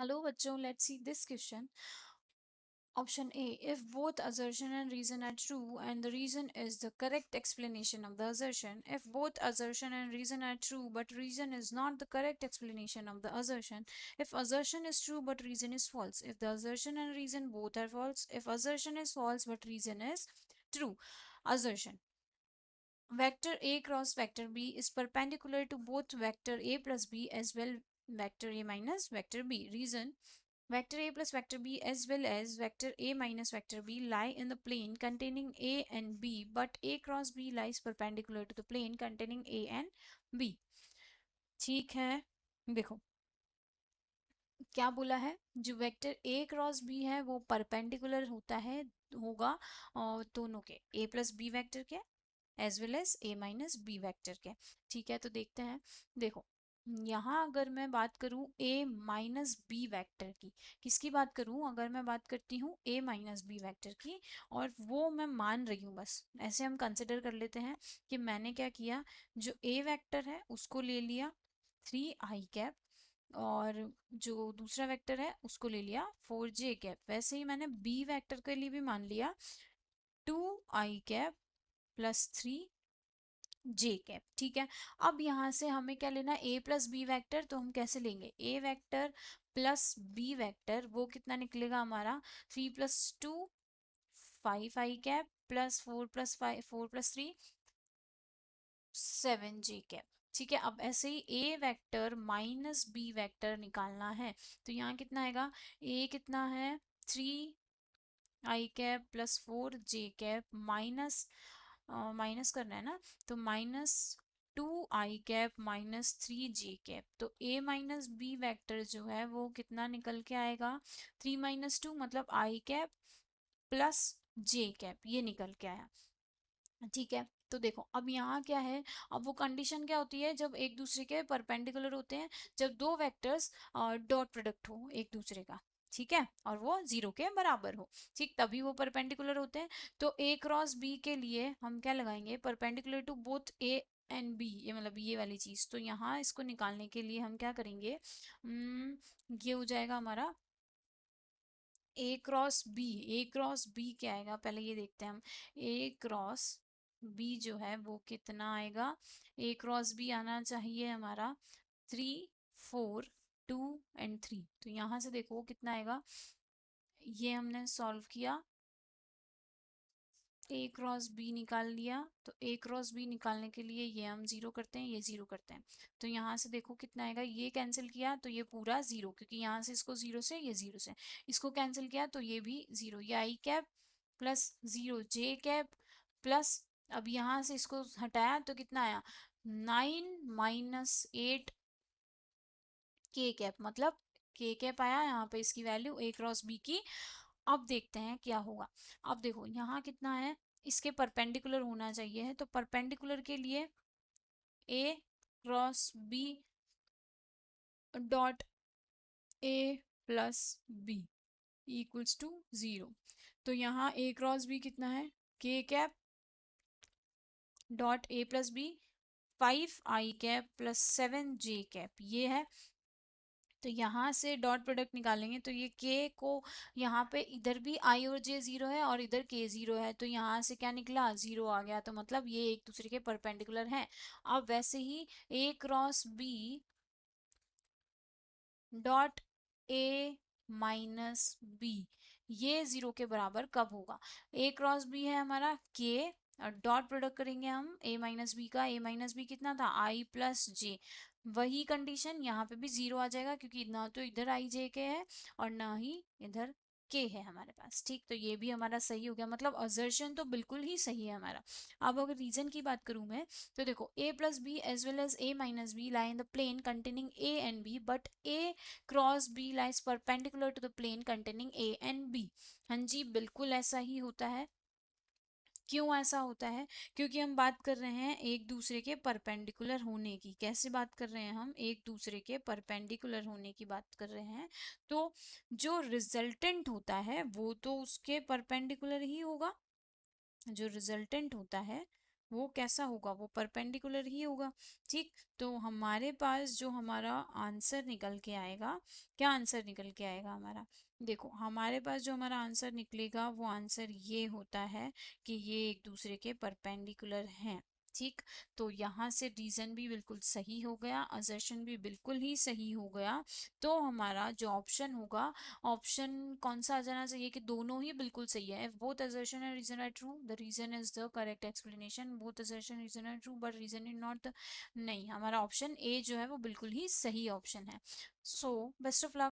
Hello बच्चों, let's see this question. Option A, if both assertion and reason are true and the reason is the correct explanation of the assertion. If both assertion and reason are true but reason is not the correct explanation of the assertion. If assertion is true but reason is false. If the assertion and reason both are false. If assertion is false but reason is true. Assertion. Vector A cross vector B is perpendicular to both vector A plus B as well vector A minus vector B. Reason. Vector A plus vector B as well as vector A minus vector B lie in the plane containing A and B, but A cross B lies perpendicular to the plane containing A and B. ठीक है, देखो क्या बोला है, जो vector A cross B है वो perpendicular होता है होगा और दोनों के A प्लस बी वैक्टर के as well as A minus B vector के। ठीक है, तो देखते हैं। देखो यहाँ अगर मैं बात करूँ A माइनस बी वैक्टर की, किसकी बात करूँ, अगर मैं बात करती हूँ A माइनस बी वैक्टर की, और वो मैं मान रही हूँ, बस ऐसे हम कंसिडर कर लेते हैं कि मैंने क्या किया, जो A वैक्टर है उसको ले लिया 3i कैप, और जो दूसरा वेक्टर है उसको ले लिया 4j कैप। वैसे ही मैंने बी वेक्टर के लिए भी मान लिया 2i cap plus 3j cap. ठीक है, अब यहाँ से हमें क्या लेना है, a प्लस बी वैक्टर, तो हम कैसे लेंगे, a vector plus B vector, वो कितना निकलेगा हमारा 3 plus 2 5i cap plus 4 plus 3 7j cap. ठीक है, अब ऐसे ही a vector minus B vector निकालना है, तो यहाँ कितना आएगा, a कितना है 3i cap plus 4j cap minus minus करना है ना, तो minus 2i cap minus 3j cap. तो a माइनस बी वेक्टर जो है वो कितना निकल के आएगा, 3 माइनस 2 मतलब i cap plus j cap, ये निकल के आया। ठीक है, तो देखो अब यहाँ क्या है, अब वो कंडीशन क्या होती है जब एक दूसरे के परपेंडिकुलर होते हैं, जब दो वेक्टर्स डॉट प्रोडक्ट हो एक दूसरे का, ठीक है, और वो जीरो के बराबर हो, ठीक, तभी वो परपेंडिकुलर होते हैं। तो ए क्रॉस बी के लिए हम क्या लगाएंगे, perpendicular to both A and B, ये मतलब ये वाली चीज, तो यहाँ इसको निकालने के लिए हम क्या करेंगे, ये हो जाएगा हमारा ए क्रॉस बी क्या आएगा, पहले ये देखते हैं हम, ए क्रॉस बी जो है वो कितना आएगा, ए क्रॉस बी आना चाहिए हमारा 3 4 2 एंड 3, तो यहाँ से देखो कितना आएगा, ये हमने सॉल्व किया, ए क्रॉस बी निकाल लिया, तो ए क्रॉस बी निकालने के लिए ये हम जीरो करते हैं, ये जीरो करते हैं, तो यहाँ से देखो कितना आएगा, ये कैंसिल किया तो ये पूरा जीरो, क्योंकि यहाँ से इसको जीरो से, ये जीरो से इसको कैंसिल किया तो ये भी जीरो, ये i cap plus 0j cap plus, अब यहाँ से इसको हटाया तो कितना आया 9 माइनस 8 के कैप, मतलब के कैप आया यहाँ पे इसकी वैल्यू ए क्रॉस बी की। अब देखते हैं क्या होगा, अब देखो यहाँ कितना है, इसके परपेंडिकुलर होना चाहिए है, तो परपेंडिकुलर के लिए A cross B dot A plus B equals to 0, तो यहाँ ए क्रॉस बी कितना है, K cap dot A plus B 5i cap plus 7j cap, ये है। तो यहाँ से डॉट प्रोडक्ट निकालेंगे तो ये k को, यहाँ पे इधर भी i और j जीरो है और इधर k जीरो है, तो यहाँ से क्या निकला, जीरो आ गया, तो मतलब ये एक दूसरे के परपेंडिकुलर हैं। अब वैसे ही a cross b dot a minus B, ये जीरो के बराबर कब होगा, a क्रॉस b है हमारा k, और डॉट प्रोडक्ट करेंगे हम a माइनस बी का, a माइनस बी कितना था i प्लस j, वही कंडीशन यहाँ पे भी जीरो आ जाएगा, क्योंकि ना तो इधर आई जे के है और ना ही इधर के है हमारे पास। ठीक, तो ये भी हमारा सही हो गया, मतलब असर्शन तो बिल्कुल ही सही है हमारा। अब अगर रीजन की बात करूं मैं, तो देखो a plus B as well as a minus B lie in the plane containing a and b, but a cross b lies perpendicular to the plane containing a and b। हाँ जी, बिल्कुल ऐसा ही होता है। क्यों ऐसा होता है, क्योंकि हम बात कर रहे हैं एक दूसरे के परपेंडिकुलर होने की, कैसे बात कर रहे हैं हम, एक दूसरे के परपेंडिकुलर होने की बात कर रहे हैं, तो जो रिजल्टेंट होता है वो तो उसके परपेंडिकुलर ही होगा, जो रिजल्टेंट होता है वो कैसा होगा, वो परपेंडिकुलर ही होगा। ठीक, तो हमारे पास जो हमारा आंसर निकल के आएगा, क्या आंसर निकल के आएगा हमारा, देखो हमारे पास जो हमारा आंसर निकलेगा वो आंसर ये होता है कि ये एक दूसरे के परपेंडिकुलर हैं। ठीक, तो यहाँ से रीजन भी बिल्कुल सही हो गया, असर्शन भी बिल्कुल ही सही हो गया। तो हमारा जो ऑप्शन होगा, ऑप्शन कौन सा आ जाना चाहिए कि दोनों ही बिल्कुल सही है। If both assertion and reason are true, the reason is the correct explanation. Both assertion reason are true but reason is not the, नहीं, हमारा ऑप्शन ए जो है वो बिल्कुल ही सही ऑप्शन है। So best of luck.